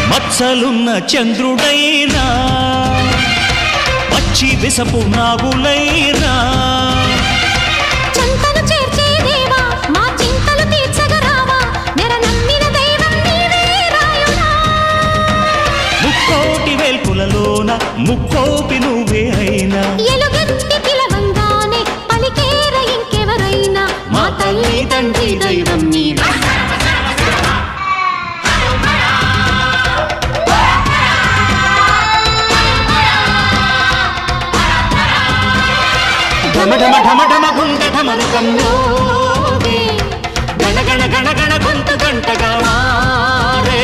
మచ్చలున్న చంద్రుడైనా పచ్చి విసపు నాగులైనా చంతను చేర్చే దేవా మా చింతలు తీర్చగరావా నెర నమ్మిన దైవం నీవే రాయుడా ముక్కోటి వేల్పులలోన ముక్కోపి నువ్వే అయినా ఎలుగెత్తి పిలవంగానే పలికేర ఇంకెవరైనా మా తల్లి తండ్రి దైవం నీవే ఢమ ఢమ ఢమ ఢమ గుంట ఢమరుకంలో గణ గణ గణ గణ గొంతు గంటగా మారే